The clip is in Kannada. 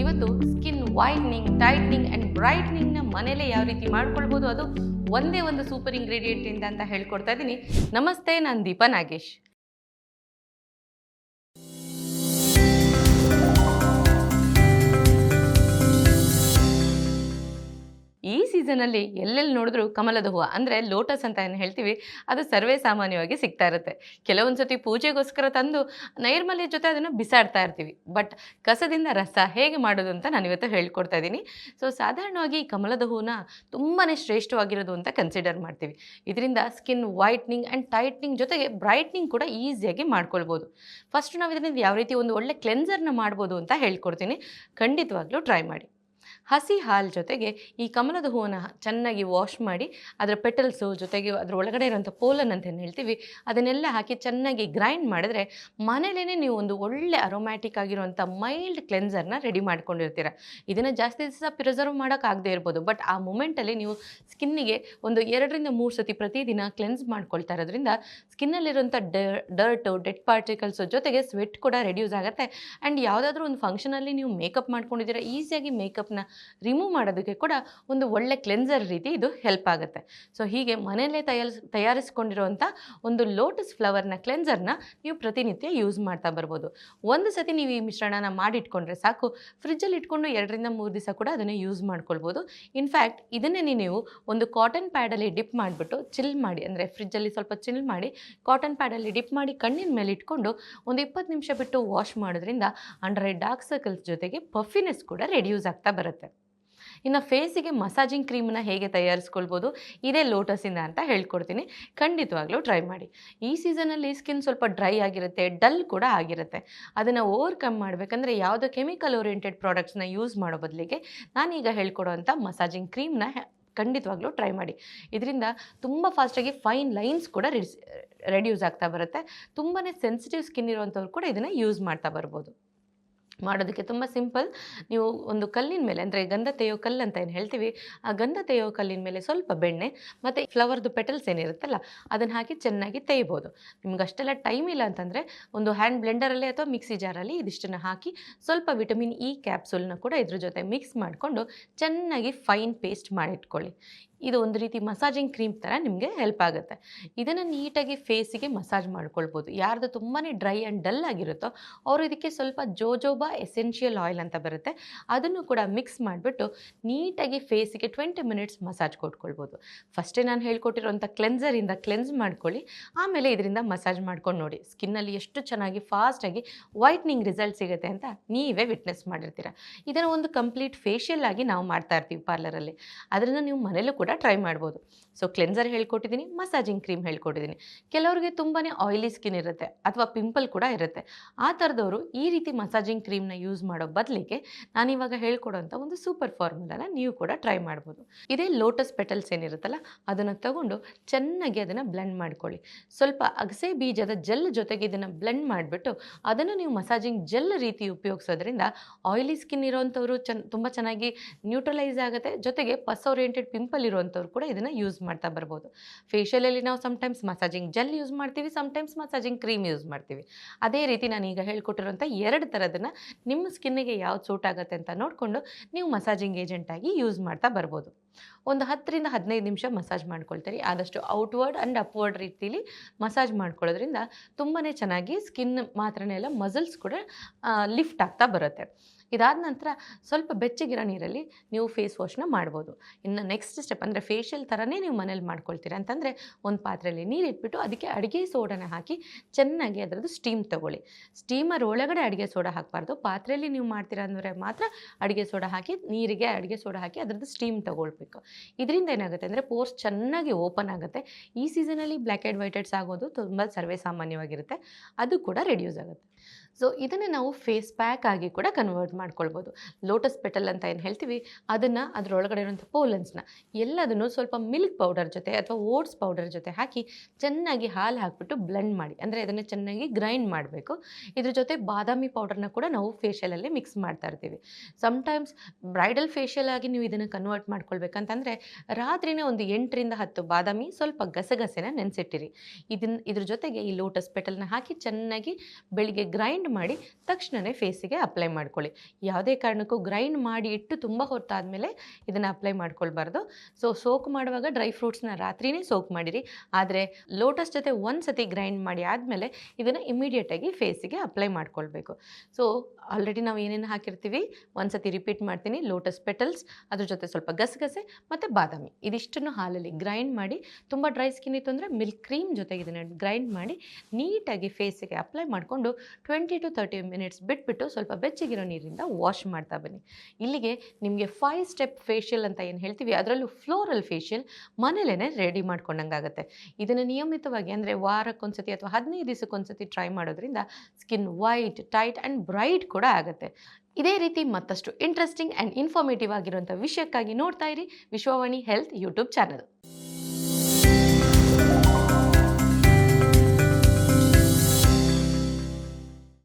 ಇವತ್ತು ಸ್ಕಿನ್ ವೈಟ್ನಿಂಗ್, ಟೈಟ್ನಿಂಗ್ ಆ್ಯಂಡ್ ಬ್ರೈಟ್ನಿಂಗ್ನ ಮನೇಲೇ ಯಾವ ರೀತಿ ಮಾಡ್ಕೊಳ್ಬೋದು, ಅದು ಒಂದೇ ಒಂದು ಸೂಪರ್ ಇಂಗ್ರೀಡಿಯೆಂಟಿಂದ ಅಂತ ಹೇಳ್ಕೊಡ್ತಾ ಇದ್ದೀನಿ. ನಮಸ್ತೆ, ನಾನು ದೀಪಾ ನಾಗೇಶ್. ಈ ಸೀಸನಲ್ಲಿ ಎಲ್ಲೆಲ್ಲಿ ನೋಡಿದ್ರು ಕಮಲದ ಹೂವು ಅಂದರೆ ಲೋಟಸ್ ಅಂತ ಏನು ಹೇಳ್ತೀವಿ, ಅದು ಸರ್ವೇ ಸಾಮಾನ್ಯವಾಗಿ ಸಿಗ್ತಾ ಇರುತ್ತೆ. ಕೆಲವೊಂದು ಸತಿ ಪೂಜೆಗೋಸ್ಕರ ತಂದು ನೈರ್ಮಲ್ಯ ಜೊತೆ ಅದನ್ನು ಬಿಸಾಡ್ತಾ ಇರ್ತೀವಿ. ಬಟ್ ಕಸದಿಂದ ರಸ ಹೇಗೆ ಮಾಡೋದು ಅಂತ ನಾನು ಇವತ್ತು ಹೇಳ್ಕೊಡ್ತಾ ಇದ್ದೀನಿ. ಸೊ ಸಾಧಾರಣವಾಗಿ ಈ ಕಮಲದ ಹೂವನ್ನ ತುಂಬಾ ಶ್ರೇಷ್ಠವಾಗಿರೋದು ಅಂತ ಕನ್ಸಿಡರ್ ಮಾಡ್ತೀವಿ. ಇದರಿಂದ ಸ್ಕಿನ್ ವೈಟ್ನಿಂಗ್ ಆ್ಯಂಡ್ ಟೈಟ್ನಿಂಗ್ ಜೊತೆಗೆ ಬ್ರೈಟ್ನಿಂಗ್ ಕೂಡ ಈಸಿಯಾಗಿ ಮಾಡ್ಕೊಳ್ಬೋದು. ಫಸ್ಟ್ ನಾವು ಇದರಿಂದ ಯಾವ ರೀತಿ ಒಂದು ಒಳ್ಳೆ ಕ್ಲೆನ್ಸರ್ನ ಮಾಡ್ಬೋದು ಅಂತ ಹೇಳ್ಕೊಡ್ತೀನಿ. ಖಂಡಿತವಾಗ್ಲೂ ಟ್ರೈ ಮಾಡಿ. ಹಸಿ ಹಾಲು ಜೊತೆಗೆ ಈ ಕಮಲದ ಹೂವನ್ನು ಚೆನ್ನಾಗಿ ವಾಶ್ ಮಾಡಿ ಅದರ ಪೆಟಲ್ಸು ಜೊತೆಗೆ ಅದರ ಒಳಗಡೆ ಇರೋಂಥ ಪೋಲನ್ ಅಂತ ಏನು ಹೇಳ್ತೀವಿ ಅದನ್ನೆಲ್ಲ ಹಾಕಿ ಚೆನ್ನಾಗಿ ಗ್ರೈಂಡ್ ಮಾಡಿದ್ರೆ ಮನೇಲೇ ನೀವು ಒಂದು ಒಳ್ಳೆ ಅರೋಮ್ಯಾಟಿಕ್ ಆಗಿರುವಂಥ ಮೈಲ್ಡ್ ಕ್ಲೆನ್ಸರ್ನ ರೆಡಿ ಮಾಡ್ಕೊಂಡಿರ್ತೀರ. ಇದನ್ನು ಜಾಸ್ತಿ ದಿವಸ ಪ್ರಿಸರ್ವ್ ಮಾಡೋಕ್ಕಾಗದೇ ಇರ್ಬೋದು, ಬಟ್ ಆ ಮೂಮೆಂಟಲ್ಲಿ ನೀವು ಸ್ಕಿನ್ನಿಗೆ ಒಂದು 2-3 ಸತಿ ಪ್ರತಿದಿನ ಕ್ಲೆನ್ಸ್ ಮಾಡ್ಕೊಳ್ತಾ ಇರೋದ್ರಿಂದ ಸ್ಕಿನ್ನಲ್ಲಿರುವಂಥ ಡರ್ಟು, ಡೆಡ್ ಪಾರ್ಟಿಕಲ್ಸು ಜೊತೆಗೆ ಸ್ವೆಟ್ ಕೂಡ ರೆಡ್ಯೂಸ್ ಆಗುತ್ತೆ. ಆ್ಯಂಡ್ ಯಾವುದಾದ್ರೂ ಒಂದು ಫಂಕ್ಷನಲ್ಲಿ ನೀವು ಮೇಕಪ್ ಮಾಡ್ಕೊಂಡಿದ್ದೀರಾ, ಈಸಿಯಾಗಿ ಮೇಕಪ್ನ ರಿಮೂವ್ ಮಾಡೋದಕ್ಕೆ ಕೂಡ ಒಂದು ಒಳ್ಳೆ ಕ್ಲೆನ್ಸರ್ ರೀತಿ ಇದು ಹೆಲ್ಪ್ ಆಗುತ್ತೆ. ಸೊ ಹೀಗೆ ಮನೆಯಲ್ಲೇ ತಯಾರಿಸ್ಕೊಂಡಿರುವಂಥ ಒಂದು ಲೋಟಸ್ ಫ್ಲವರ್ನ ಕ್ಲೆನ್ಸರ್ನ ನೀವು ಪ್ರತಿನಿತ್ಯ ಯೂಸ್ ಮಾಡ್ತಾ ಬರ್ಬೋದು. ಒಂದು ಸತಿ ನೀವು ಈ ಮಿಶ್ರಣನ ಮಾಡಿಟ್ಕೊಂಡ್ರೆ ಸಾಕು, ಫ್ರಿಜ್ಜಲ್ಲಿ ಇಟ್ಕೊಂಡು 2-3 ದಿವಸ ಕೂಡ ಅದನ್ನು ಯೂಸ್ ಮಾಡ್ಕೊಳ್ಬೋದು. ಇನ್ಫ್ಯಾಕ್ಟ್ ಇದನ್ನೇ ನೀವು ಒಂದು ಕಾಟನ್ ಪ್ಯಾಡಲ್ಲಿ ಡಿಪ್ ಮಾಡಿಬಿಟ್ಟು ಚಿಲ್ ಮಾಡಿ, ಅಂದರೆ ಫ್ರಿಜ್ಜಲ್ಲಿ ಸ್ವಲ್ಪ ಚಿಲ್ ಮಾಡಿ ಕಾಟನ್ ಪ್ಯಾಡಲ್ಲಿ ಡಿಪ್ ಮಾಡಿ ಕಣ್ಣಿನ ಮೇಲೆ ಇಟ್ಕೊಂಡು ಒಂದು 20 ನಿಮಿಷ ಬಿಟ್ಟು ವಾಶ್ ಮಾಡೋದ್ರಿಂದ ಅಂಡರ್ ಐ ಡಾರ್ಕ್ ಸರ್ಕಲ್ಸ್ ಜೊತೆಗೆ ಪಫಿನೆಸ್ ಕೂಡ ರೆಡ್ಯೂಸ್ ಆಗ್ತಾ ಬರುತ್ತೆ. ಇನ್ನು ಫೇಸಿಗೆ ಮಸಾಜಿಂಗ್ ಕ್ರೀಮನ್ನ ಹೇಗೆ ತಯಾರಿಸ್ಕೊಳ್ಬೋದು, ಇದೇ ಲೋಟಸಿಂದ ಅಂತ ಹೇಳ್ಕೊಡ್ತೀನಿ. ಖಂಡಿತವಾಗ್ಲೂ ಟ್ರೈ ಮಾಡಿ. ಈ ಸೀಸನಲ್ಲಿ ಸ್ಕಿನ್ ಸ್ವಲ್ಪ ಡ್ರೈ ಆಗಿರುತ್ತೆ, ಡಲ್ ಕೂಡ ಆಗಿರುತ್ತೆ. ಅದನ್ನು ಓವರ್ಕಮ್ ಮಾಡಬೇಕಂದ್ರೆ ಯಾವುದೋ ಕೆಮಿಕಲ್ ಓರಿಯೆಂಟೆಡ್ ಪ್ರಾಡಕ್ಟ್ಸ್ನ ಯೂಸ್ ಮಾಡೋ ಬದಲಿಗೆ ನಾನೀಗ ಹೇಳ್ಕೊಡೋವಂಥ ಮಸಾಜಿಂಗ್ ಕ್ರೀಮ್ನ ಖಂಡಿತವಾಗ್ಲೂ ಟ್ರೈ ಮಾಡಿ. ಇದರಿಂದ ತುಂಬ ಫಾಸ್ಟಾಗಿ ಫೈನ್ ಲೈನ್ಸ್ ಕೂಡ ರೆಡ್ಯೂಸ್ ಆಗ್ತಾ ಬರುತ್ತೆ. ತುಂಬಾ ಸೆನ್ಸಿಟಿವ್ ಸ್ಕಿನ್ ಇರುವಂಥವ್ರು ಕೂಡ ಇದನ್ನು ಯೂಸ್ ಮಾಡ್ತಾ ಬರ್ಬೋದು. ಮಾಡೋದಕ್ಕೆ ತುಂಬ ಸಿಂಪಲ್. ನೀವು ಒಂದು ಕಲ್ಲಿನ ಮೇಲೆ, ಅಂದರೆ ಗಂಧ ತೆಯ್ಯೋ ಕಲ್ಲು ಅಂತ ಏನು ಹೇಳ್ತೀವಿ, ಆ ಗಂಧ ತೆಯ್ಯೋ ಕಲ್ಲಿನ ಮೇಲೆ ಸ್ವಲ್ಪ ಬೆಣ್ಣೆ ಮತ್ತು ಫ್ಲವರ್ದು ಪೆಟಲ್ಸ್ ಏನಿರುತ್ತಲ್ಲ ಅದನ್ನು ಹಾಕಿ ಚೆನ್ನಾಗಿ ತೆಯ್ಬೋದು. ನಿಮ್ಗೆ ಅಷ್ಟೆಲ್ಲ ಟೈಮ್ ಇಲ್ಲ ಅಂತಂದರೆ ಒಂದು ಹ್ಯಾಂಡ್ ಬ್ಲೆಂಡರಲ್ಲಿ ಅಥವಾ ಮಿಕ್ಸಿ ಜಾರಲ್ಲಿ ಇದಿಷ್ಟನ್ನು ಹಾಕಿ ಸ್ವಲ್ಪ ವಿಟಮಿನ್ ಇ ಕ್ಯಾಪ್ಸೂಲ್ನ ಕೂಡ ಇದ್ರ ಜೊತೆ ಮಿಕ್ಸ್ ಮಾಡಿಕೊಂಡು ಚೆನ್ನಾಗಿ ಫೈನ್ ಪೇಸ್ಟ್ ಮಾಡಿಟ್ಕೊಳ್ಳಿ. ಇದು ಒಂದು ರೀತಿ ಮಸಾಜಿಂಗ್ ಕ್ರೀಮ್ ಥರ ನಿಮಗೆ ಹೆಲ್ಪ್ ಆಗುತ್ತೆ. ಇದನ್ನು ನೀಟಾಗಿ ಫೇಸಿಗೆ ಮಸಾಜ್ ಮಾಡ್ಕೊಳ್ಬೋದು. ಯಾರ್ದು ತುಂಬಾ ಡ್ರೈ ಆ್ಯಂಡ್ ಡಲ್ ಆಗಿರುತ್ತೋ ಅವರು ಇದಕ್ಕೆ ಸ್ವಲ್ಪ ಜೋಜೋಬಾ ಎಸೆನ್ಷಿಯಲ್ ಆಯಿಲ್ ಅಂತ ಬರುತ್ತೆ, ಅದನ್ನು ಕೂಡ ಮಿಕ್ಸ್ ಮಾಡಿಬಿಟ್ಟು ನೀಟಾಗಿ ಫೇಸಿಗೆ 20 ಮಿನಿಟ್ಸ್ ಮಸಾಜ್ ಕೊಟ್ಕೊಳ್ಬೋದು. ಫಸ್ಟೇ ನಾನು ಹೇಳ್ಕೊಟ್ಟಿರೋಂಥ ಕ್ಲೆನ್ಸರಿಂದ ಕ್ಲೆನ್ಸ್ ಮಾಡ್ಕೊಳ್ಳಿ, ಆಮೇಲೆ ಇದರಿಂದ ಮಸಾಜ್ ಮಾಡ್ಕೊಂಡು ನೋಡಿ ಸ್ಕಿನ್ನಲ್ಲಿ ಎಷ್ಟು ಚೆನ್ನಾಗಿ ಫಾಸ್ಟಾಗಿ ವೈಟ್ನಿಂಗ್ ರಿಸಲ್ಟ್ ಸಿಗುತ್ತೆ ಅಂತ ನೀವೇ ವಿಟ್ನೆಸ್ ಮಾಡಿರ್ತೀರ. ಇದನ್ನು ಒಂದು ಕಂಪ್ಲೀಟ್ ಫೇಶಿಯಲ್ ಆಗಿ ನಾವು ಮಾಡ್ತಾ ಇರ್ತೀವಿ ಪಾರ್ಲರಲ್ಲಿ, ಅದನ್ನು ನೀವು ಮನೇಲೂ ಕೂಡ ಟ್ರೈ ಮಾಡ್ಬೋದು. ಸೊ ಕ್ಲೆನ್ಸರ್ ಹೇಳ್ಕೊಟ್ಟಿದ್ದೀನಿ, ಮಸಾಜಿಂಗ್ ಕ್ರೀಮ್ ಹೇಳ್ಕೊಟ್ಟಿದ್ದೀನಿ. ಕೆಲವರಿಗೆ ತುಂಬಾ ಆಯಿಲಿ ಸ್ಕಿನ್ ಇರುತ್ತೆ ಅಥವಾ ಪಿಂಪಲ್ ಕೂಡ ಇರುತ್ತೆ. ಆ ಥರದವರು ಈ ರೀತಿ ಮಸಾಜಿಂಗ್ ಕ್ರೀಮ್ನ ಯೂಸ್ ಮಾಡೋ ಬದಲಿಗೆ ನಾನಿವಾಗ ಹೇಳ್ಕೊಡೋಂಥ ಒಂದು ಸೂಪರ್ ಫಾರ್ಮುಲಾನ ನೀವು ಕೂಡ ಟ್ರೈ ಮಾಡ್ಬೋದು. ಇದೇ ಲೋಟಸ್ ಪೆಟಲ್ಸ್ ಏನಿರುತ್ತಲ್ಲ ಅದನ್ನು ತಗೊಂಡು ಚೆನ್ನಾಗಿ ಅದನ್ನು ಬ್ಲೆಂಡ್ ಮಾಡ್ಕೊಳ್ಳಿ. ಸ್ವಲ್ಪ ಅಗಸೆ ಬೀಜದ ಜೆಲ್ ಜೊತೆಗೆ ಇದನ್ನು ಬ್ಲೆಂಡ್ ಮಾಡಿಬಿಟ್ಟು ಅದನ್ನು ನೀವು ಮಸಾಜಿಂಗ್ ಜೆಲ್ ರೀತಿ ಉಪಯೋಗಿಸೋದ್ರಿಂದ ಆಯಿಲಿ ಸ್ಕಿನ್ ಇರೋವಂಥವ್ರು ತುಂಬ ಚೆನ್ನಾಗಿ ನ್ಯೂಟ್ರಲೈಸ್ ಆಗುತ್ತೆ. ಜೊತೆಗೆ ಪಸ್ ಓರಿಯೆಂಟೆಡ್ ಪಿಂಪಲ್ ಇರುವಂಥವ್ರು ಕೂಡ ಇದನ್ನು ಯೂಸ್ ಮಾಡ್ತಾ ಬರ್ಬೋದು. ಫೇಶಿಯಲಲ್ಲಿ ನಾವು ಸಮ್ಟೈಮ್ಸ್ ಮಸಾಜಿಂಗ್ ಜೆಲ್ ಯೂಸ್ ಮಾಡ್ತೀವಿ, ಸಮ್ಟೈಮ್ಸ್ ಮಸಾಜಿಂಗ್ ಕ್ರೀಮ್ ಯೂಸ್ ಮಾಡ್ತೀವಿ. ಅದೇ ರೀತಿ ನಾನು ಈಗ ಹೇಳ್ಕೊಟ್ಟಿರೋಂಥ 2 ಥರದನ್ನು ನಿಮ್ಮ ಸ್ಕಿನ್ನಿಗೆ ಯಾವ್ದು ಸೂಟ್ ಆಗುತ್ತೆ ಅಂತ ನೋಡಿಕೊಂಡು ನೀವು ಮಸಾಜಿಂಗ್ ಏಜೆಂಟಾಗಿ ಯೂಸ್ ಮಾಡ್ತಾ ಬರ್ಬೋದು. ಒಂದು 10-15 ನಿಮಿಷ ಮಸಾಜ್ ಮಾಡ್ಕೊಳ್ತೀರಿ. ಆದಷ್ಟು ಔಟ್ವರ್ಡ್ ಆ್ಯಂಡ್ ಅಪ್ವರ್ಡ್ ರೀತಿಲಿ ಮಸಾಜ್ ಮಾಡ್ಕೊಳ್ಳೋದ್ರಿಂದ ತುಂಬಾ ಚೆನ್ನಾಗಿ ಸ್ಕಿನ್ ಮಾತ್ರನೇ ಅಲ್ಲ ಮಸಲ್ಸ್ ಕೂಡ ಲಿಫ್ಟ್ ಆಗ್ತಾ ಬರುತ್ತೆ. ಇದಾದ ನಂತರ ಸ್ವಲ್ಪ ಬೆಚ್ಚಗಿರೋ ನೀರಲ್ಲಿ ನೀವು ಫೇಸ್ ವಾಶ್ನ ಮಾಡ್ಬೋದು. ಇನ್ನು ನೆಕ್ಸ್ಟ್ ಸ್ಟೆಪ್ ಅಂದರೆ ಫೇಶಿಯಲ್ ಥರನೇ ನೀವು ಮನೇಲಿ ಮಾಡ್ಕೊಳ್ತೀರ ಅಂತಂದರೆ ಒಂದು ಪಾತ್ರೆಯಲ್ಲಿ ನೀರು ಇಟ್ಬಿಟ್ಟು ಅದಕ್ಕೆ ಅಡುಗೆ ಸೋಡಾನ ಹಾಕಿ ಚೆನ್ನಾಗಿ ಅದರದ್ದು ಸ್ಟೀಮ್ ತೊಗೊಳ್ಳಿ. ಸ್ಟೀಮರ್ ಒಳಗಡೆ ಅಡುಗೆ ಸೋಡಾ ಹಾಕಬಾರ್ದು. ಪಾತ್ರೆಯಲ್ಲಿ ನೀವು ಮಾಡ್ತೀರಾ ಅಂದರೆ ಮಾತ್ರ ಅಡುಗೆ ಸೋಡಾ ಹಾಕಿ, ನೀರಿಗೆ ಅಡುಗೆ ಸೋಡಾ ಹಾಕಿ ಅದರದ್ದು ಸ್ಟೀಮ್ ತೊಗೊಳ್ಬೇಕು. ಇದರಿಂದ ಏನಾಗುತ್ತೆ ಅಂದರೆ ಪೋರ್ಸ್ ಚೆನ್ನಾಗಿ ಓಪನ್ ಆಗುತ್ತೆ. ಈ ಸೀಸನಲ್ಲಿ ಬ್ಲ್ಯಾಕ್ ಹೆಡ್ ವೈಟ್ ಹೆಡ್ಸ್ ಆಗೋದು ತುಂಬ ಸರ್ವೇ ಸಾಮಾನ್ಯವಾಗಿರುತ್ತೆ, ಅದು ಕೂಡ ರೆಡ್ಯೂಸ್ ಆಗುತ್ತೆ. ಸೊ ಇದನ್ನು ನಾವು ಫೇಸ್ ಪ್ಯಾಕ್ ಆಗಿ ಕೂಡ ಕನ್ವರ್ಟ್ ಮಾಡ್ಕೊಳ್ಬೋದು. ಲೋಟಸ್ ಪೆಟಲ್ ಅಂತ ಏನು ಹೇಳ್ತೀವಿ ಅದನ್ನು ಅದರೊಳಗಡೆ ಇರೋಂಥ ಪೋಲನ್ಸ್ನ ಎಲ್ಲದನ್ನು ಸ್ವಲ್ಪ ಮಿಲ್ಕ್ ಪೌಡರ್ ಜೊತೆ ಅಥವಾ ಓಟ್ಸ್ ಪೌಡರ್ ಜೊತೆ ಹಾಕಿ ಚೆನ್ನಾಗಿ ಹಾಲು ಹಾಕಿಬಿಟ್ಟು ಬ್ಲೆಂಡ್ ಮಾಡಿ, ಅಂದರೆ ಅದನ್ನು ಚೆನ್ನಾಗಿ ಗ್ರೈಂಡ್ ಮಾಡಬೇಕು. ಇದ್ರ ಜೊತೆ ಬಾದಾಮಿ ಪೌಡರ್ನ ಕೂಡ ನಾವು ಫೇಶಿಯಲಲ್ಲಿ ಮಿಕ್ಸ್ ಮಾಡ್ತಾ ಇರ್ತೀವಿ. ಸಮ್ಟೈಮ್ಸ್ ಬ್ರೈಡಲ್ ಫೇಶಿಯಲ್ ಆಗಿ ನೀವು ಇದನ್ನು ಕನ್ವರ್ಟ್ ಮಾಡ್ಕೊಳ್ಬೇಕಂತಂದರೆ ರಾತ್ರಿನೇ ಒಂದು 8-10 ಬಾದಾಮಿ ಸ್ವಲ್ಪ ಗಸಗಸೆನ ನೆನೆಸಿಟ್ಟಿರಿ. ಇದ್ರ ಜೊತೆಗೆ ಈ ಲೋಟಸ್ ಪೆಟಲ್ನ ಹಾಕಿ ಚೆನ್ನಾಗಿ ಬೆಳಿಗ್ಗೆ ಗ್ರೈಂಡ್ ಮಾಡಿ ತಕ್ಷಣವೇ ಫೇಸಿಗೆ ಅಪ್ಲೈ ಮಾಡ್ಕೊಳ್ಳಿ. ಯಾವುದೇ ಕಾರಣಕ್ಕೂ ಗ್ರೈಂಡ್ ಮಾಡಿ ಇಟ್ಟು ತುಂಬ ಹೊತ್ತಾದಮೇಲೆ ಇದನ್ನು ಅಪ್ಲೈ ಮಾಡ್ಕೊಳ್ಬಾರ್ದು. ಸೋಕ್ ಮಾಡುವಾಗ ಡ್ರೈ ಫ್ರೂಟ್ಸ್ನ ರಾತ್ರಿಯೇ ಸೋಕ್ ಮಾಡಿರಿ. ಆದರೆ ಲೋಟಸ್ ಜೊತೆ ಒಂದು ಸತಿ ಗ್ರೈಂಡ್ ಮಾಡಿ ಆದಮೇಲೆ ಇದನ್ನು ಇಮಿಡಿಯೇಟಾಗಿ ಫೇಸಿಗೆ ಅಪ್ಲೈ ಮಾಡ್ಕೊಳ್ಬೇಕು. ಆಲ್ರೆಡಿ ನಾವು ಏನೇನು ಹಾಕಿರ್ತೀವಿ ಒಂದು ಸತಿ ರಿಪೀಟ್ ಮಾಡ್ತೀನಿ. ಲೋಟಸ್ ಪೆಟಲ್ಸ್, ಅದ್ರ ಜೊತೆ ಸ್ವಲ್ಪ ಗಸಗಸೆ ಮತ್ತು ಬಾದಾಮಿ, ಇದಿಷ್ಟನ್ನು ಹಾಲಲ್ಲಿ ಗ್ರೈಂಡ್ ಮಾಡಿ, ತುಂಬ ಡ್ರೈ ಸ್ಕಿನ್ ಇತ್ತು ಅಂದರೆ ಮಿಲ್ಕ್ ಕ್ರೀಮ್ ಜೊತೆಗೆ ಇದನ್ನು ಗ್ರೈಂಡ್ ಮಾಡಿ ನೀಟಾಗಿ ಫೇಸಿಗೆ ಅಪ್ಲೈ ಮಾಡಿಕೊಂಡು 20 to 30 ಮಿನಿಟ್ಸ್ ಬಿಟ್ಬಿಟ್ಟು ಸ್ವಲ್ಪ ಬೆಚ್ಚಗಿರೋ ನೀರಿಂದ ವಾಶ್ ಮಾಡ್ತಾ ಬನ್ನಿ. ಇಲ್ಲಿಗೆ ನಿಮಗೆ 5 ಸ್ಟೆಪ್ ಫೇಶಿಯಲ್ ಅಂತ ಏನು ಹೇಳ್ತೀವಿ, ಅದರಲ್ಲೂ ಫ್ಲೋರಲ್ ಫೇಶಿಯಲ್ ಮನೇಲೇ ರೆಡಿ ಮಾಡ್ಕೊಂಡಂಗಾಗುತ್ತೆ. ಇದನ್ನು ನಿಯಮಿತವಾಗಿ ಅಂದರೆ ವಾರಕ್ಕೊಂದ್ಸತಿ ಅಥವಾ 15 ದಿವಸಕ್ಕೊಂದ್ಸತಿ ಟ್ರೈ ಮಾಡೋದ್ರಿಂದ skin white, tight and bright ಕೂಡ ಆಗುತ್ತೆ. ಇದೇ ರೀತಿ ಮತ್ತಷ್ಟು ಇಂಟ್ರೆಸ್ಟಿಂಗ್ ಆ್ಯಂಡ್ ಇನ್ಫಾರ್ಮೇಟಿವ್ ಆಗಿರುವಂಥ ವಿಷಯಕ್ಕಾಗಿ ನೋಡ್ತಾ ಇರಿ ವಿಶ್ವವಾಣಿ ಹೆಲ್ತ್ ಯೂಟ್ಯೂಬ್ ಚಾನಲ್.